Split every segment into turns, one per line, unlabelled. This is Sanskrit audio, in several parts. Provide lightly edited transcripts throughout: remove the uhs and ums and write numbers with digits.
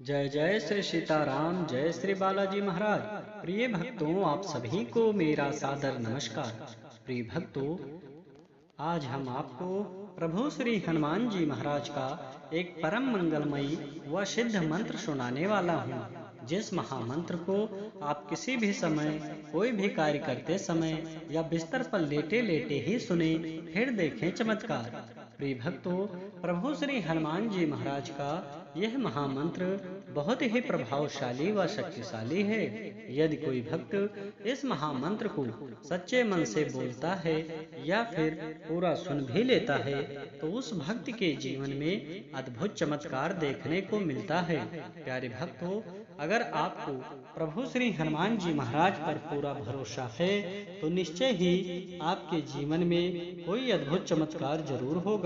जय जय श्री सीताराम, जय श्री बालाजी महाराज। प्रिय भक्तों, आप सभी को मेरा सादर नमस्कार। प्रिय भक्तों, आज हम आपको प्रभु श्री हनुमान जी महाराज का एक परम मंगलमयी व सिद्ध मंत्र सुनाने वाला हूँ, जिस महामंत्र को आप किसी भी समय, कोई भी कार्य करते समय या बिस्तर पर लेटे लेटे ही सुने, फिर देखें चमत्कार। प्रिय भक्तों, प्रभु श्री हनुमान जी महाराज का यह महामंत्र बहुत ही प्रभावशाली व शक्तिशाली है। यदि कोई भक्त इस महामंत्र को सच्चे मन से बोलता है या फिर पूरा सुन भी लेता है, तो उस भक्त के जीवन में अद्भुत चमत्कार देखने को मिलता है। प्यारे भक्तों, अगर आपको प्रभु श्री हनुमान जी महाराज पर पूरा भरोसा है, तो निश्चय ही आपके जीवन में कोई अद्भुत चमत्कार जरूर होगा।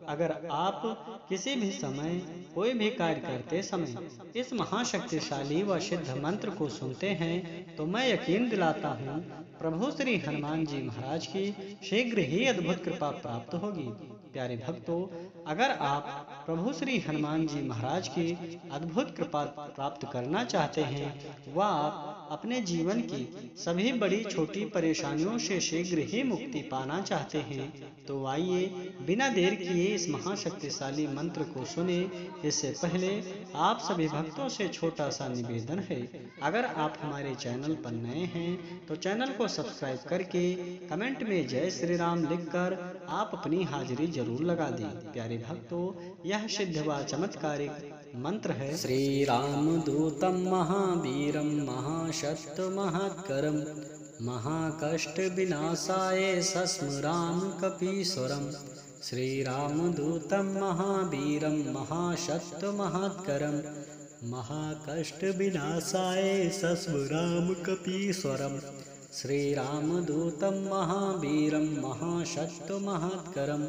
अगर आप किसी भी समय, कोई भी कार्य करते समय इस महाशक्तिशाली व सिद्ध मंत्र को सुनते हैं, तो मैं यकीन दिलाता हूँ, प्रभु श्री हनुमान जी महाराज की शीघ्र ही अद्भुत कृपा प्राप्त होगी। प्यारे भक्तों, अगर आप प्रभु श्री हनुमान जी महाराज की अद्भुत कृपा प्राप्त करना चाहते हैं व आप अपने जीवन की सभी बड़ी छोटी परेशानियों से शीघ्र ही मुक्ति पाना चाहते हैं, तो आइए बिना देर किए इस महाशक्तिशाली मंत्र को सुने। इससे पहले आप सभी भक्तों से छोटा सा निवेदन है, अगर आप हमारे चैनल पर नए हैं तो चैनल को सब्सक्राइब करके कमेंट में जय श्री राम लिखकर आप अपनी हाजिरी जरूर लगा दें। प्यारे भक्तों, यह सिद्ध व चमत्कारिक मंत्र है।
श्री राम दूतम महावीरम महाशक्त महत्करम महाकष्ट विनाशाय सस्मराम कपीश्वरम। श्री राम दूतम महावीरम महाशक्त महत्करम महाकष्ट विनाशाय सस्मराम कपीश्वरम। श्री राम दूतम महावीरम महाशक्त महत्करम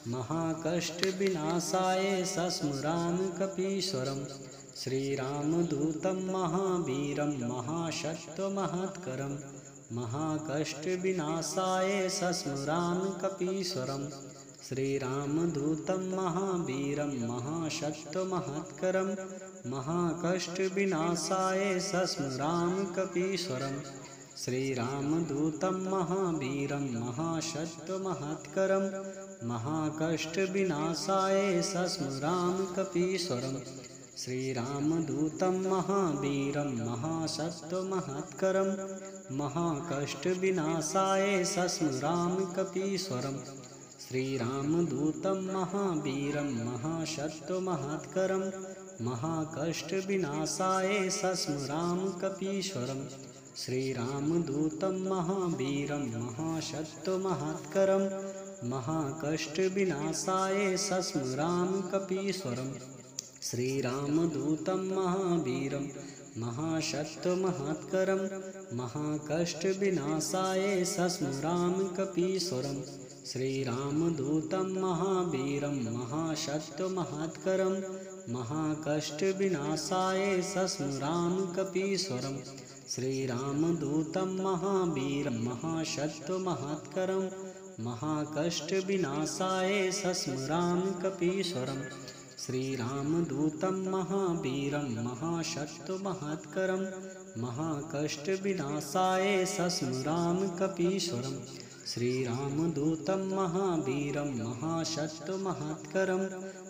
महाकष्ट विनाशाय सस्मराम कपीश्वरम। श्री राम दूतम महावीरम महाशक्त महत्करम महाकष्ट विनाशाय सस्मराम कपीश्वरम। श्री राम दूतम महावीरम महाशक्त महत्करम महाकष्ट विनाशाय सस्मराम कपीश्वरम। श्री राम दूतम महावीरम महाशक्त महत्करम महाकष्ट विनाशाय सस्मराम कपीश्वरम। श्री राम दूतम महावीरम महाशक्त महत्करम महाकष्ट विनाशाय सस्मराम कपीश्वरम। श्री राम दूतम महावीरम महाशक्त महत्करम महाकष्ट विनाशाय सस्मराम कपीश्वरम। श्री राम दूतम महावीरम महाशक्त महत्करम महाकष्ट विनाशाय सस्मराम कपीश्वरम। श्री राम दूतम महावीरम महाशक्त महत्करम महाकष्ट विनाशाय सस्मराम कपीश्वरम। श्री राम दूतम महावीरम महाशक्त महत्करम महाकष्ट विनाशाय सस्मराम कपीश्वरम। श्री राम दूतम महावीरम महाशक्त महत्करम महाकष्ट विनाशाय सस्मराम कपीश्वरम। श्री राम दूतम महावीरम महाशक्त महत्करम महाकष्ट विनाशाय सस्मराम कपीश्वरम। श्री राम दूतम महावीरम महाशक्त महत्करम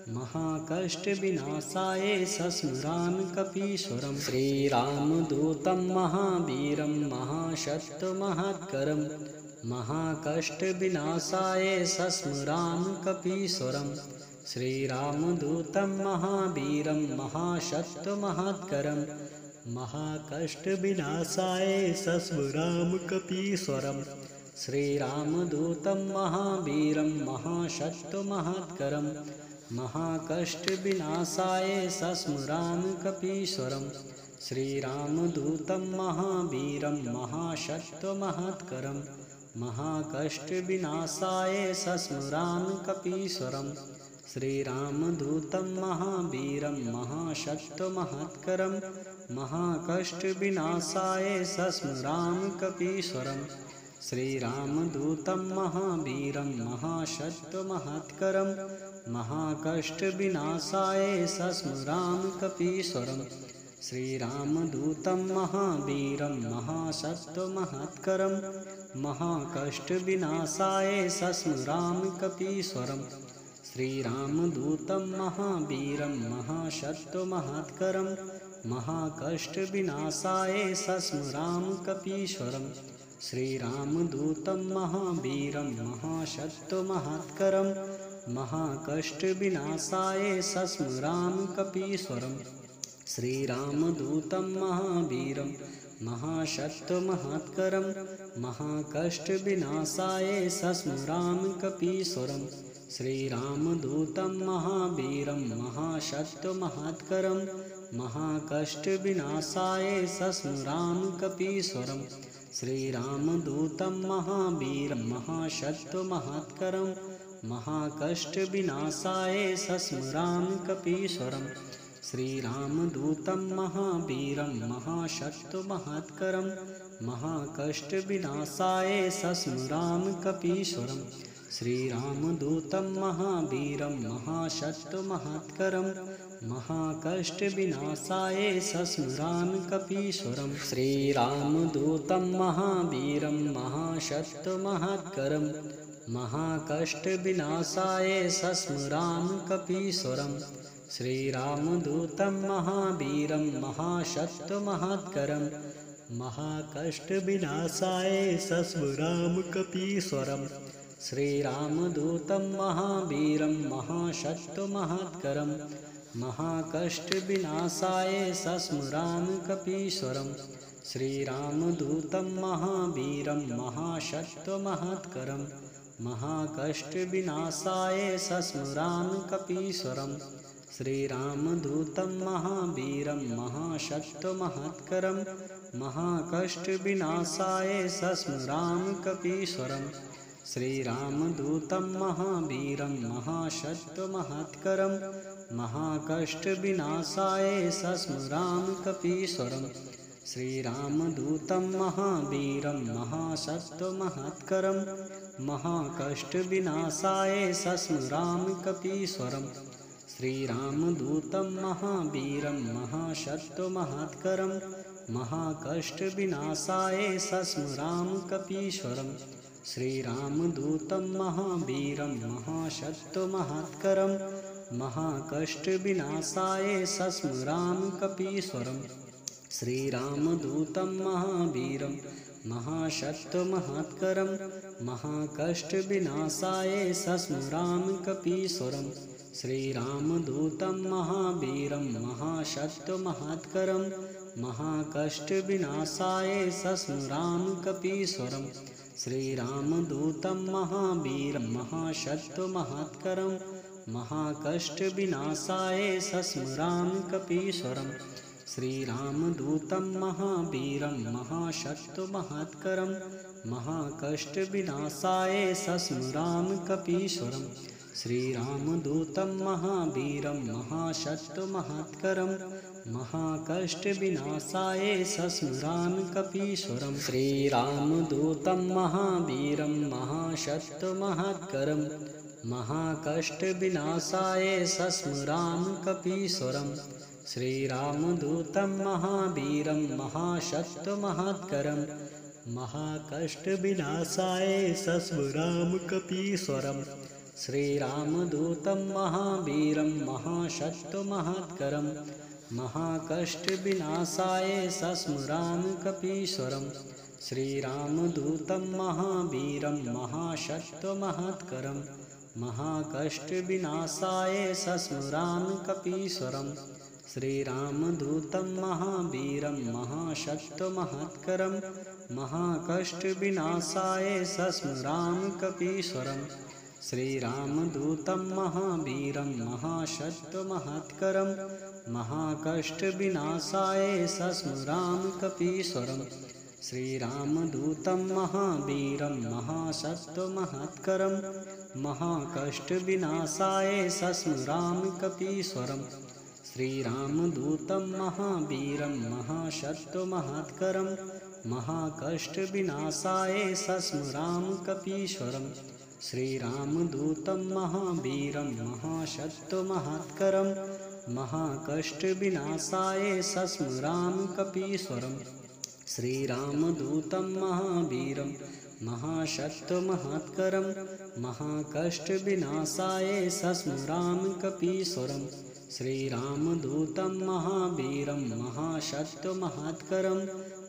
महाकष्ट विनाशाय सस्मराम कपीश्वरम। श्री राम दूतम महावीरम महाशक्त महत्करम महाकष्ट विनाशाय सस्मराम कपीश्वरम। श्री राम दूतम महावीरम महाशक्त महत्करम महाकष्ट विनाशाय सस्मराम कपीश्वरम। श्री राम दूतम महावीरम महाशक्त महत्करम महाकष्ट विनाशाय सस्मराम कपीश्वरम। श्री राम दूतम महावीरम महाशक्त महत्करम महाकष्ट विनाशाय सस्मराम कपीश्वरम। श्री राम दूतम महावीरम महाशक्त महत्करम महाकष्ट विनाशाय सस्मराम कपीश्वरम। श्रीरामदूतं महावीरं महासत्त्वमहत्करं महाकष्टविनाशाय सस्मरामि कपीश्वरम् श्रीरामदूतं महावीरं महासत्त्वमहत्करं महाकष्टविनाशाय सस्मरामि कपीश्वरम् श्रीरामदूतं महावीरं महासत्त्वमहत्करं महाकष्टविनाशाय सस्मरामि कपीश्वरम् श्रीरामदूतं महावीरं महासत्त्वमहत्करं महाकष्टविनाशाय सस्मरामि कपीश्वरम् श्रीरामदूतं महावीरं महासत्त्वमहत्करं महाकष्टविनाशाय सस्मरामि कपीश्वरम् श्रीरामदूतं महावीरं महासत्त्वमहत्करं महाकष्टविनाशाय सस्मरामि कपीश्वरम् श्रीरामदूतं महावीरं महासत्त्वमहत्करं महाकष्टविनाशाय सस्मरामि कपीश्वरम् श्रीरामदूतं महावीरं महासत्त्वमहत्करं महाकष्टविनाशाय सस्मरामि कपीश्वरम् श्रीरामदूतं महावीरं महासत्त्वमहत्करं महाकष्टविनाशाय सस्मरामि कपीश्वरम् श्रीरामदूतं महावीरं महासत्त्वमहत्करं महाकष्टविनाशाय सस्मरामि कपीश्वरम् श्रीरामदूतं महावीरं महासत्त्वमहत्करं महाकष्टविनाशाय सस्मरामि कपीश्वरम् श्रीरामदूतं महावीरं महासत्त्वमहत्करं महाकष्टविनाशाय सस्मरामि कपीश्वरम् श्रीरामदूतं महावीरं महासत्त्वमहत्करं महाकष्टविनाशाय सस्मरामि कपीश्वरम् श्रीरामदूतं महावीरं महासत्त्वमहत्करं महाकष्टविनाशाय सस्मरामि कपीश्वरम् श्रीरामदूतं महावीरं महासत्त्वमहत्करं महाकष्टविनाशाय सस्मरामि कपीश्वरम् श्रीरामदूतं महावीरं महासत्त्वमहत्करं महाकष्टविनाशाय सस्मरामि कपीश्वरम् श्रीरामदूतं महावीरं महासत्त्वमहत्करं महाकष्टविनाशाय सस्मरामि कपीश्वरम् श्रीरामदूतं महावीरं महासत्त्वमहत्करं महाकष्टविनाशाय सस्मरामि कपीश्वरम् श्रीरामदूतं महावीरं महासत्त्वमहत्करं महाकष्टविनाशाय सस्मरामि कपीश्वरम् श्रीरामदूतं महावीरं महासत्त्वमहत्करं महाकष्टविनाशाय सस्मरामि कपीश्वरम् श्रीरामदूतं महावीरं महासत्त्वमहत्करं महाकष्टविनाशाय सस्मरामि कपीश्वरम् श्रीरामदूतं महावीरं महासत्त्वमहत्करं महाकष्टविनाशाय सस्मरामि कपीश्वरम् श्रीरामदूतं महावीरं महासत्त्वमहत्करं महाकष्टविनाशाय सस्मरामि कपीश्वरम् श्रीरामदूतं महावीरं महासत्त्वमहत्करं महाकष्टविनाशाय सस्मरामि कपीश्वरम् श्रीरामदूतं महावीरं महासत्त्वमहत्करं महाकष्टविनाशाय सस्मरामि कपीश्वरम् श्रीरामदूतं महावीरं महासत्त्वमहत्करं महाकष्टविनाशाय सस्मरामि कपीश्वरम् श्रीरामदूतं महावीरं महासत्त्वमहत्करं महाकष्टविनाशाय सस्मरामि कपीश्वरम् श्रीरामदूतं महावीरं महासत्त्वमहत्करं महाकष्टविनाशाय सस्मरामि कपीश्वरम् श्रीरामदूतं महावीरं महासत्त्वमहत्करं महाकष्टविनाशाय सस्मरामि कपीश्वरम् श्रीरामदूतं महावीरं महासत्त्वमहत्करं महाकष्टविनाशाय सस्मरामि कपीश्वरम् श्रीरामदूतं महावीरं महासत्त्वमहत्करं महाकष्टविनाशाय सस्मराम कपीश्वरम् श्रीरामदूतं महावीरं महासत्त्वमहत्करं महाकष्टविनाशाय सस्मराम कपीश्वरम् श्रीरामदूतं महावीरं महासत्त्वमहत्करं महाकष्टविनाशाय सस्मराम कपीश्वरम् श्रीरामदूतं महावीरं महासत्त्वमहत्करं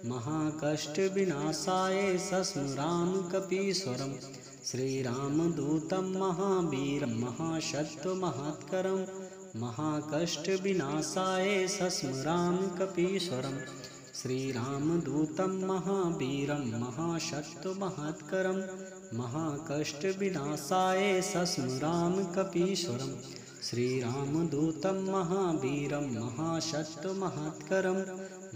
महाकष्टविनाशाय सस्मराम कपीश्वरम् श्रीरामदूतं महावीरं महासत्त्वमहत्करं महाकष्टविनाशाय सस्मराम कपीश्वरम् श्रीरामदूतं महावीरं महासत्त्वमहत्करं महाकष्टविनाशाय सस्मराम कपीश्वरम् श्रीरामदूतं महावीरं महासत्त्वमहत्करं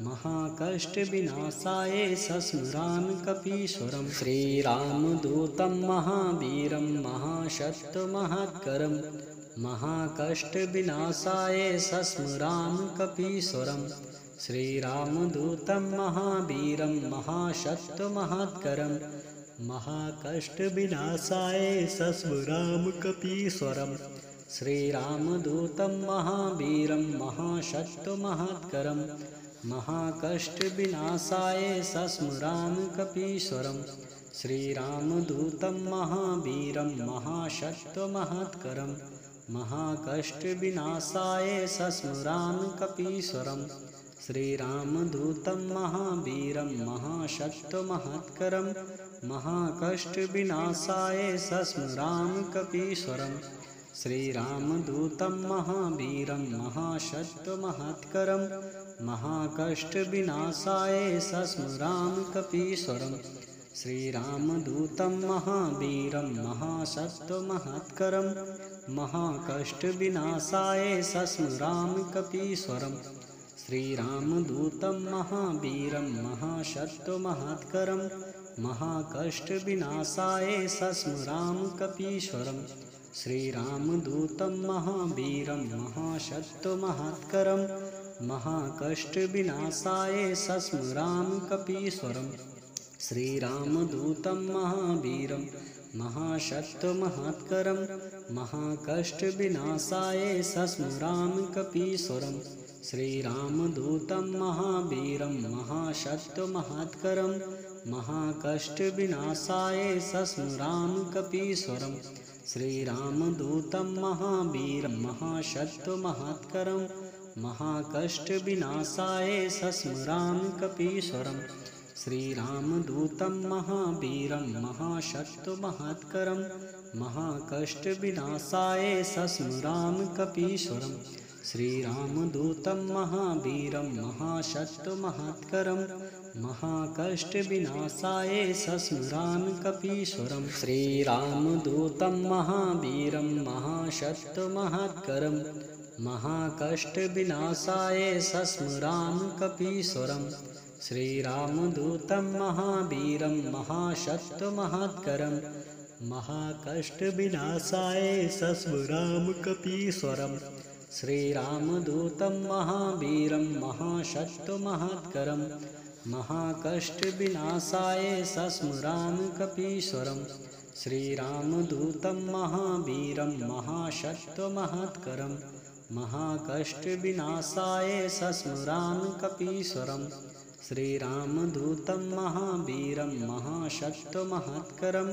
महाकष्टविनाशाय सस्मराम कपीश्वरम् श्रीरामदूतं महावीरं महासत्त्वमहत्करं महाकष्टविनाशाय सस्मराम कपीश्वरम् श्रीरामदूतं महावीरं महासत्त्वमहत्करं महाकष्टविनाशाय सस्मराम कपीश्वरम् श्रीरामदूतं महावीरं महासत्त्वमहत्करं महाकष्टविनाशाय सस्मराम कपीश्वरम् श्रीरामदूतं महावीरं महासत्त्वमहत्करं महाकष्टविनाशाय सस्मराम कपीश्वरम् श्रीरामदूतं महावीरं महासत्त्वमहत्करं महाकष्टविनाशाय सस्मराम कपीश्वरम् श्रीरामदूतं महावीरं महासत्त्वमहत्करं महाकष्टविनाशाय सस्मराम कपीश्वरम् श्रीरामदूतं महावीरं महासत्त्वमहत्करं महाकष्टविनाशाय सस्मराम कपीश्वरम् श्रीरामदूतं महावीरं महासत्त्वमहत्करं महाकष्टविनाशाय सस्मराम कपीश्वरम् श्रीरामदूतं महावीरं महासत्त्वमहत्करं महाकष्टविनाशाय सस्मराम कपीश्वरम् श्रीरामदूतं महावीरं महासत्त्वमहत्करं महाकष्टविनाशाय सस्मराम कपीश्वरम् श्रीरामदूतं महावीरं महासत्त्वमहत्करं महाकष्टविनाशाय सस्मराम कपीश्वरम् श्रीरामदूतं महावीरं महासत्त्वमहत्करं महाकष्टविनाशाय सस्मराम कपीश्वरम् श्रीरामदूतं महावीरं महासत्त्वमहत्करं महाकष्टविनाशाय सस्मराम कपीश्वरम् श्रीरामदूतं महावीरं महासत्त्वमहत्करं महाकष्टविनाशाय सस्मराम कपीश्वरम् श्रीरामदूतं महावीरं महासत्त्वमहत्करं महाकष्टविनाशाय सस्मराम कपीश्वरम् श्रीरामदूतं महावीरं महासत्त्वमहत्करं महाकष्टविनाशाय सस्मराम कपीश्वरम् श्रीरामदूतं महावीरं महासत्त्वमहत्करं महाकष्टविनाशाय सस्मराम कपीश्वरम् श्रीरामदूतं महावीरं महासत्त्वमहत्करं महाकष्टविनाशाय सस्मराम कपीश्वरम् श्रीरामदूतं महावीरं महासत्त्वमहत्करं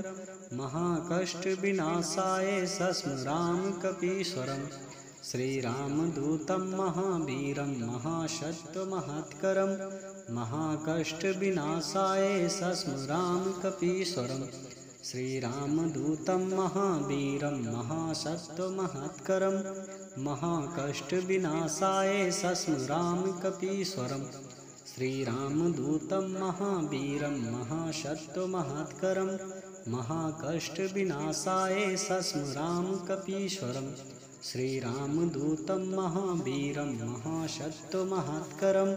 महाकष्टविनाशाय सस्मराम कपीश्वरम् श्रीरामदूतं महावीरं महासत्त्वमहत्करं महाकष्टविनाशाय सस्मराम कपीश्वरम् श्रीरामदूतं महावीरं महासत्त्वमहत्करं महाकष्टविनाशाय सस्मराम कपीश्वरम् श्रीरामदूतं महावीरं महासत्त्वमहत्करं महाकष्टविनाशाय सस्मराम कपीश्वरम् श्रीरामदूतं महावीरं महासत्त्वमहत्करं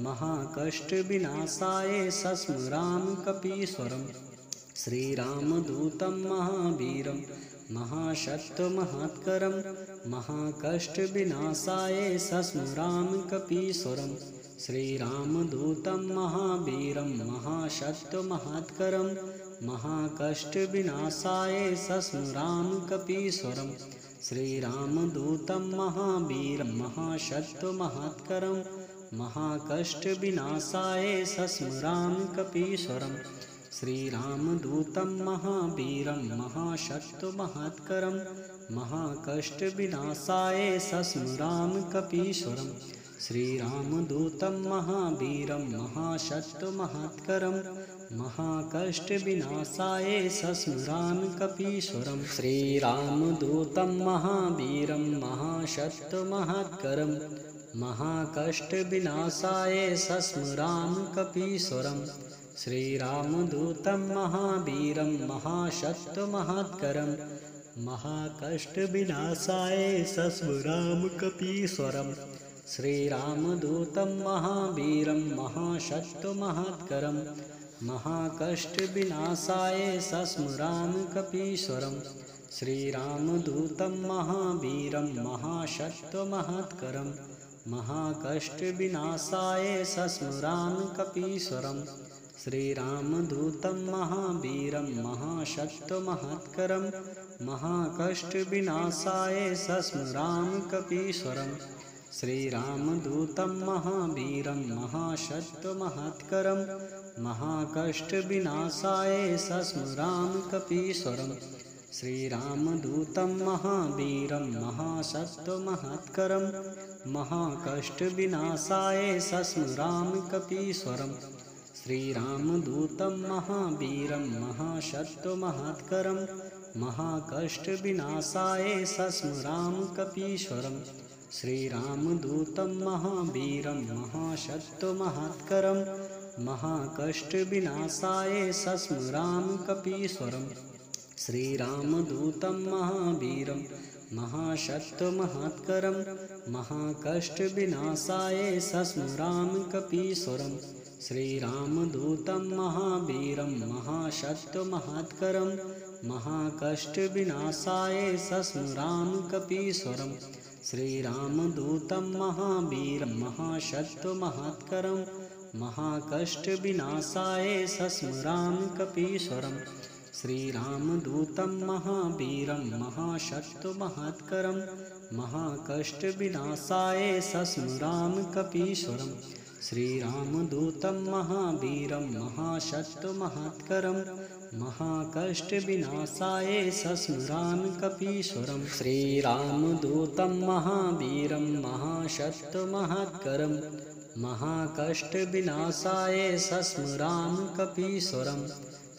महाकष्टविनाशाय सस्मराम कपीश्वरम् श्रीरामदूतं महावीरं महासत्त्वमहत्करं महाकष्टविनाशाय सस्मरामि कपीश्वरं श्रीरामदूतं महावीरं महासत्त्वमहत्करं महाकष्टविनाशाय सस्मरामि कपीश्वरं श्रीरामदूतं महावीरं महासत्त्वमहत्करं महाकष्टविनाशाय सस्मरामि कपीश्वरं श्रीरामदूतं महावीरं महासत्त्वमहत्करं महाकष्टविनाशाय सस्मरामि कपीश्वरं श्रीरामदूतं महावीरं महासत्त्वमहत्करं महाकष्टविनाशाय सस्मरामि कपीश्वरं श्रीरामदूतं महावीरं महासत्त्वमहत्करं महाकष्टविनाशाय सस्मरामि कपीश्वरं श्रीरामदूतं महावीरं महासत्त्वमहत्करं महाकष्टविनाशाय सस्मरामि कपीश्वरं श्रीरामदूतं महावीरं महासत्त्वमहत्करं महाकष्टविनाशाय सस्मरामि कपीश्वरं श्रीरामदूतं महावीरं महासत्त्वमहत्करं महाकष्टविनाशाय सस्मरामि कपीश्वरं श्रीरामदूतं महावीरं महासत्त्वमहत्करं महाकष्टविनाशाय सस्मरामि कपीश्वरं श्रीरामदूतं महावीरं महासत्त्वमहत्करं महाकष्टविनाशाय सस्मरामि कपीश्वरं श्रीरामदूतं महावीरं महासत्त्वमहत्करं महाकष्टविनाशाय सस्मरामि कपीश्वरं श्रीरामदूतं महावीरं महासत्त्वमहत्करं महाकष्टविनाशाय सस्मरामि कपीश्वरं श्रीरामदूतं महावीरं महासत्त्वमहत्करं महाकष्टविनाशाय सस्मरामि कपीश्वरं श्रीरामदूतं महावीरं महासत्त्वमहत्करं महाकष्टविनाशाय सस्मरामि कपीश्वरं श्रीरामदूतं महावीरं महासत्त्वमहत्करं महाकष्टविनाशाय सस्मरामि कपीश्वरं श्रीरामदूतं महावीरं महासत्त्वमहत्करं महाकष्टविनाशाय सस्मरामि कपीश्वरं श्रीरामदूतं महावीरं महासत्त्वमहत्करं महाकष्टविनाशाय सस्मरामि कपीश्वरं श्रीरामदूतं महावीरं महासत्त्वमहत्करं महाकष्टविनाशाय सस्मरामि कपीश्वरं श्रीरामदूतं महावीरं महासत्त्वमहत्करं महाकष्टविनाशाय सस्मरामि कपीश्वरं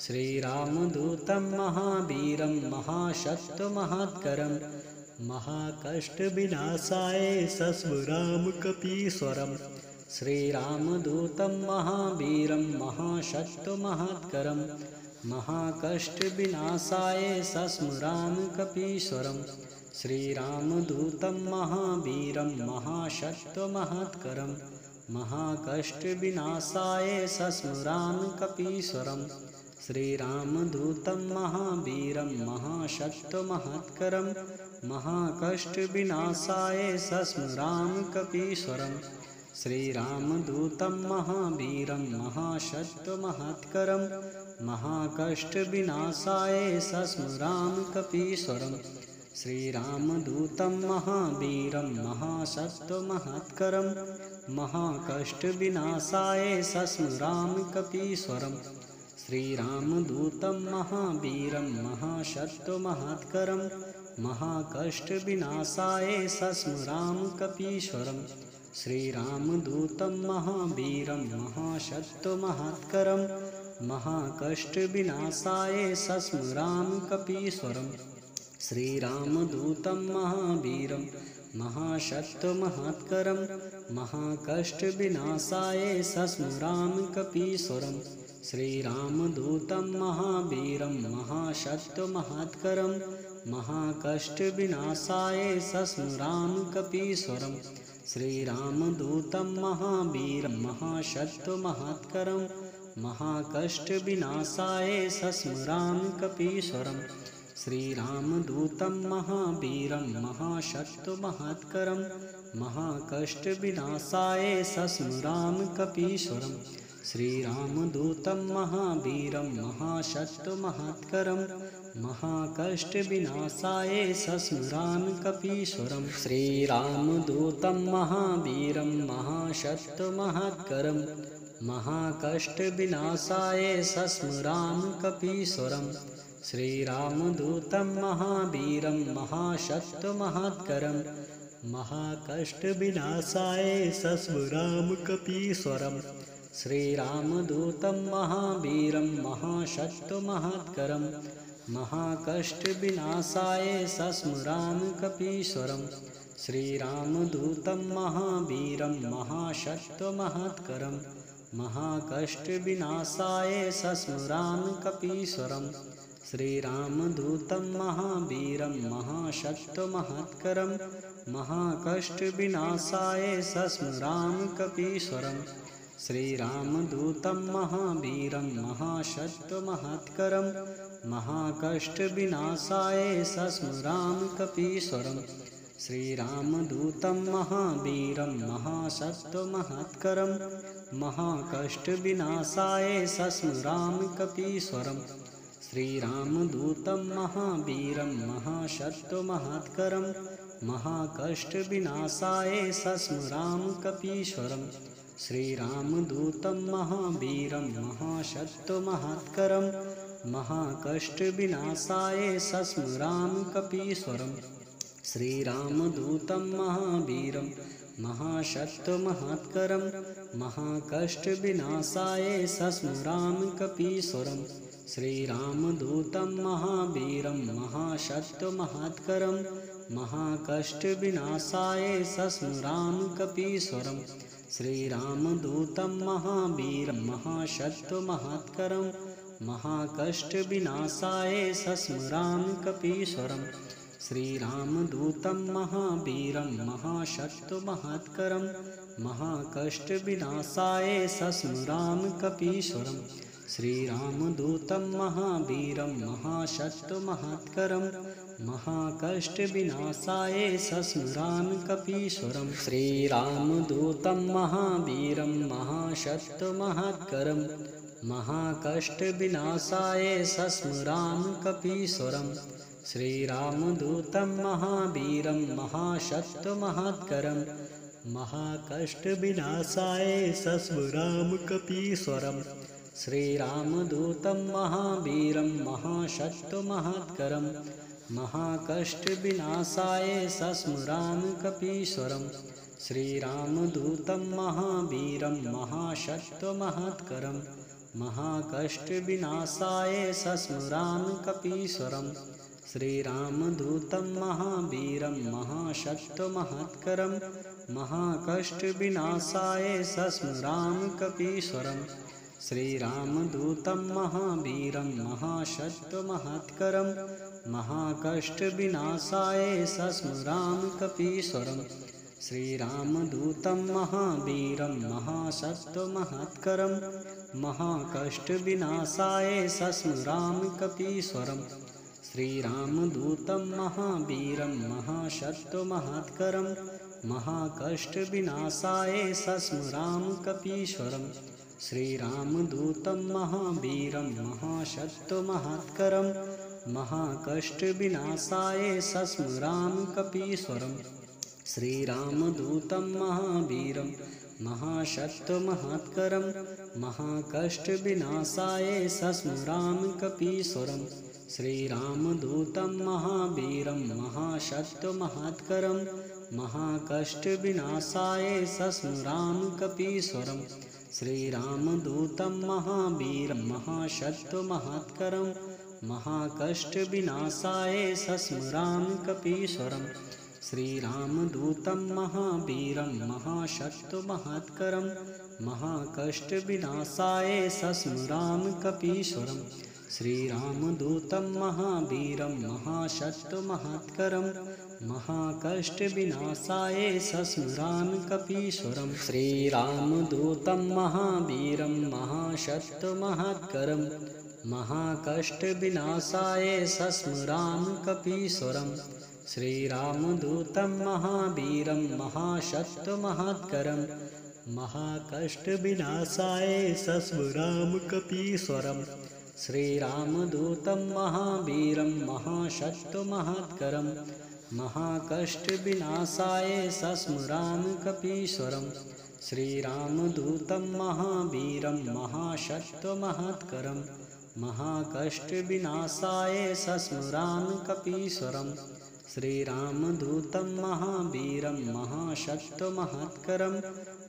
श्रीरामदूतं महावीरं महासत्त्वमहत्करं महाकष्टविनाशाय सस्मरामि कपीश्वरं श्रीरामदूतं महावीरं महासत्त्वमहत्करं महाकष्टविनाशाय सस्मरामि कपीश्वरं श्रीरामदूतं महावीरं महासत्त्वमहत्करं महाकष्टविनाशाय सस्मरामि कपीश्वरं श्रीरामदूतं महावीरं महासत्त्वमहत्करं महाकष्टविनाशाय सस्मरामि कपीश्वरं श्रीरामदूतं महावीरं महासत्त्वमहत्करं महाकष्टविनाशाय सस्मरामि कपीश्वरं श्रीरामदूतं महावीरं महासत्त्वमहत्करं महाकष्टविनाशाय सस्मरामि कपीश्वरं श्रीरामदूतं महावीरं महासत्त्वमहत्करं महाकष्टविनाशाय सस्मरामि कपीश्वरं श्रीरामदूतं महावीरं महासत्त्वमहत्करं महाकष्टविनाशाय सस्मरामि कपीश्वरं श्रीरामदूतं महावीरं महासत्त्वमहत्करं महाकष्टविनाशाय सस्मरामि कपीश्वरं श्रीरामदूतं महावीरं महासत्त्वमहत्करं महाकष्टविनाशाय सस्मरामि कपीश्वरं श्रीरामदूतं महावीरं महासत्त्वमहत्करं महाकष्टविनाशाय सस्मरामि कपीश्वरं श्रीरामदूतं महावीरं महाशक्तिमहत्करं महाकष्टविनाशाय सस्मराम कपीश्वरं श्रीरामदूतं महावीरं महाशक्तिमहत्करं महाकष्टविनाशाय सस्मराम कपीश्वरं श्रीरामदूतं महावीरं महाशक्तिमहत्करं महाकष्टविनाशाय सस्मराम कपीश्वरं श्रीरामदूतं महावीरं महाशक्तिमहत्करं महाकष्टविनाशाय सस्मराम कपीश्वरं श्रीरामदूतं महावीरं महाशक्तिमहत्करं महाकष्टविनाशाय सस्मराम कपीश्वरं श्रीरामदूतं महावीरं महाशक्तिमहत्करं महाकष्टविनाशाय सस्मराम कपीश्वरं श्रीरामदूतं महावीरं महाशक्तिमहत्करं महाकष्टविनाशाय सस्मराम कपीश्वरं श्रीरामदूतं महावीरं महाशक्तिमहत्करं महाकष्टविनाशाय सस्मराम कपीश्वरं श्रीरामदूतं महावीरं महाशक्तिमहत्करं महाकष्टविनाशाय सस्मराम कपीश्वरं श्रीरामदूतं महावीरं महाशक्तिमहत्करं महाकष्टविनाशाय सस्मराम कपीश्वरं श्रीरामदूतं महावीरं महाशक्तिमहत्करं महाकष्टविनाशाय सस्मराम कपीश्वरं श्रीरामदूतं महावीरं महाशक्तिमहत्करं महाकष्टविनाशाय सस्मराम कपीश्वरं श्रीरामदूतं महावीरं महाशक्तिमहत्करं महाकष्टविनाशाय सस्मराम कपीश्वरं श्रीरामदूतं महावीरं महाशक्तिमहत्करं महाकष्टविनाशाय सस्मराम कपीश्वरं श्रीरामदूतं महावीरं महाशक्तिमहत्करं महाकष्टविनाशाय सस्मराम कपीश्वरं श्रीरामदूतं महावीरं महाशक्तिमहत्करं महाकष्टविनाशाय सस्मराम कपीश्वरं श्रीरामदूतं महावीरं महाशक्तिमहत्करं महाकष्टविनाशाय सस्मराम कपीश्वरं श्रीरामदूतं महावीरं महाशक्तिमहत्करं महाकष्टविनाशाय सस्मराम कपीश्वरं श्रीरामदूतं महावीरं महाशक्तिमहत्करं महाकष्टविनाशाय सस्मराम कपीश्वरं श्रीरामदूतं महावीरं महाशक्तिमहत्करं महाकष्टविनाशाय सस्मराम कपीश्वरं श्रीरामदूतं महावीरं महाशक्तिमहत्करं महाकष्टविनाशाय सस्मराम कपीश्वरं श्रीरामदूतं महावीरं महाशक्तिमहत्करं महाकष्टविनाशाय सस्मराम कपीश्वरं श्रीरामदूतं महावीरं महाशक्तिमहत्करं महाकष्टविनाशाय सस्मराम कपीश्वरं श्रीरामदूतं महावीरं महाशक्तिमहत्करं महाकष्टविनाशाय सस्मराम कपीश्वरं श्रीरामदूतं महावीरं महाशक्तिमहत्करं महाकष्टविनाशाय सस्मराम कपीश्वरं श्रीरामदूतं महावीरं महाशक्तिमहत्करं महाकष्टविनाशाय सस्मराम कपीश्वरं श्रीरामदूतं महावीरं महाशक्तिमहत्करं महाकष्टविनाशाय सस्मराम कपीश्वरं श्रीरामदूतं महावीरं महाशक्तिमहत्करं महाकष्टविनाशाय सस्मराम कपीश्वरं श्रीरामदूतं महावीरं महाशक्तिमहत्करं महाकष्टविनाशाय सस्मराम कपीश्वरं श्रीरामदूतं महावीरं महाशक्तिमहत्करं महाकष्टविनाशाय सस्मराम कपीश्वरं श्रीरामदूतं महावीरं महाशक्तिमहत्करं महाकष्टविनाशाय सस्मरामि कपीश्वरम् श्रीरामदूतं महावीरं महासत्यमहत्करम् महाकष्टविनाशाय सस्मरामि कपीश्वरम् श्रीरामदूतं महावीरं महासत्यमहत्करम् महाकष्टविनाशाय सस्मरामि कपीश्वरम् श्रीरामदूतं महावीरं महासत्यमहत्करम् महाकष्टविनाशाय सस्मरामि कपीश्वरम् श्रीरामदूतं महावीरं महासत्यमहत्करम्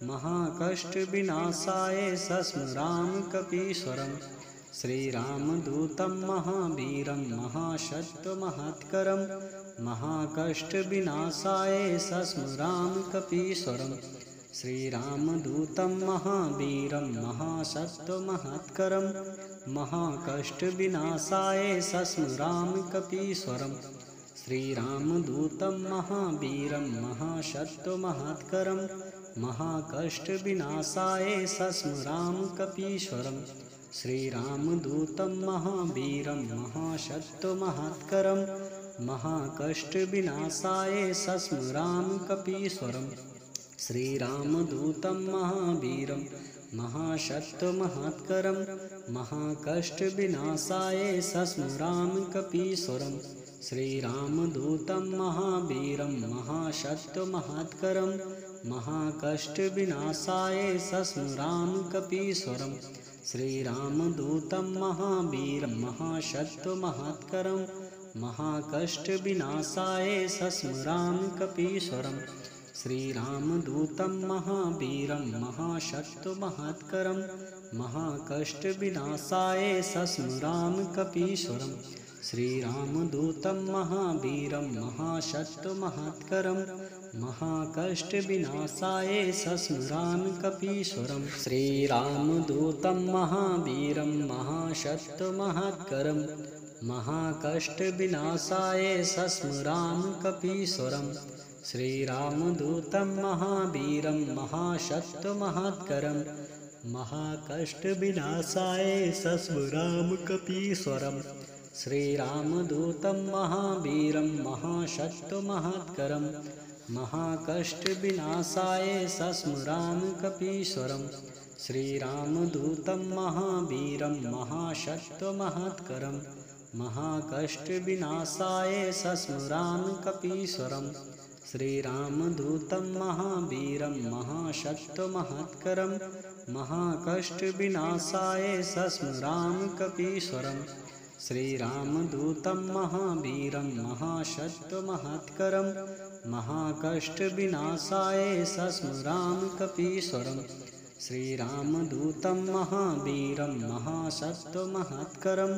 महाकष्टविनाशाय सस्मरामि कपीश्वरम् श्रीरामदूतं महावीरं महासत्यमहत्करम् महाकष्टविनाशाय सस्मरामि कपीश्वरम् श्रीरामदूतं महावीरं महासत्यमहत्करम् महाकष्टविनाशाय सस्मरामि कपीश्वरम् श्रीरामदूतं महावीरं महासत्यमहत्करम् महाकष्टविनाशाय सस्मरामि कपीश्वरम् श्रीरामदूतं महावीरं महासत्यमहत्करम् महाकष्टविनाशाय सस्मरामि कपीश्वरम् श्रीरामदूतं महावीरं महासत्यमहत्करम् महाकष्टविनाशाय सस्मरामि कपीश्वरम् श्रीरामदूतं महावीरं महासत्यमहत्करम् महाकष्टविनाशाय सस्मरामि कपीश्वरम् श्रीरामदूतं महावीरं महासत्यमहत्करम् महाकष्टविनाशाय सस्मरामि कपीश्वरम् श्रीरामदूतं महावीरं महासत्यमहत्करम् महाकष्टविनाशाय सस्मरामि कपीश्वरम् श्रीरामदूतं महावीरं महासत्यमहत्करम् महाकष्टविनाशाय सस्मरामि कपीश्वरम् श्रीरामदूतं महावीरं महासत्यमहत्करम् महाकष्टविनाशाय सस्मरामि कपीश्वरम् श्रीरामदूतं महावीरं महासत्यमहत्करम् महाकष्टविनाशाय सस्मरामि कपीश्वरम् श्रीरामदूतं महावीरं महासत्यमहत्करम् महाकष्टविनाशाय सस्मरामि कपीश्वरम् श्रीरामदूतं महावीरं महासत्यमहत्करम् महाकष्टविनाशाय सस्मरामि कपीश्वरम् श्रीरामदूतं महावीरं महासत्यमहत्करम् महाकष्टविनाशाय सस्मरामि कपीश्वरम् श्रीरामदूतं महावीरं महासत्यमहत्करम् महाकष्टविनाशाय सस्मरामि कपीश्वरम् श्रीरामदूतं महावीरं महासत्यमहत्करम्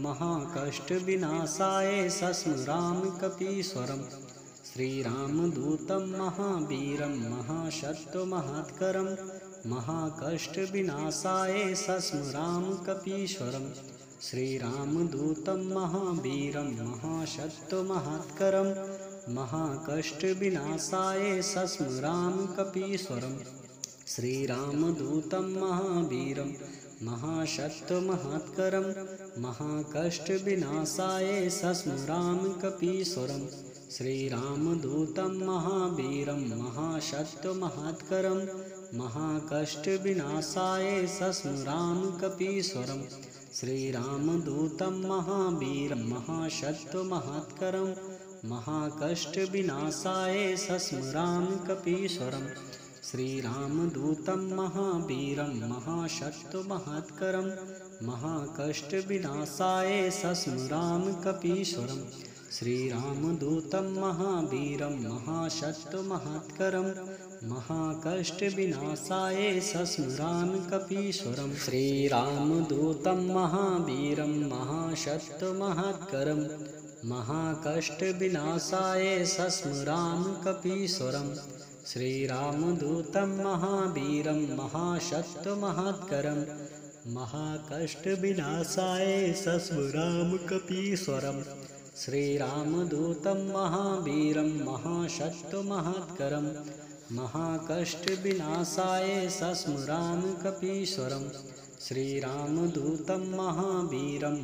महाकष्टविनाशाय सस्मरामि कपीश्वरम् श्रीरामदूतं महावीरं महासत्यमहत्करम् महाकष्टविनाशाय सस्मरामि कपीश्वरम् श्रीरामदूतं महावीरं महासत्यमहत्करम् महाकष्टविनाशाय सस्मरामि कपीश्वरम् श्रीरामदूतं महावीरं महासत्यमहत्करम् महाकष्टविनाशाय सस्मरामि कपीश्वरम् श्रीरामदूतं महावीरं महासत्यमहत्करम् महाकष्टविनाशाय सस्मरामि कपीश्वरम् श्रीरामदूतं महावीरं महासत्यमहत्करम् महाकष्टविनाशाय सस्मरामि कपीश्वरम् श्रीरामदूतं महावीरं महासत्यमहत्करम् महाकष्टविनाशाय सस्मरामि कपीश्वरम् श्रीरामदूतं महावीरं महासत्यमहत्करम् महाकष्टविनाशाय सस्मरामि कपीश्वरम् श्रीरामदूतं महावीरं महासत्यमहत्करम् महाकष्टविनाशाय सस्मरामि कपीश्वरम् श्रीरामदूतं महावीरं महासत्यमहत्करम् महाकष्टविनाशाय सस्मरामि कपीश्वरम् श्रीरामदूतं महावीरं महासत्यमहत्करम् महाकष्टविनाशाय सस्मरामि कपीश्वरम् श्रीरामदूतं महावीरं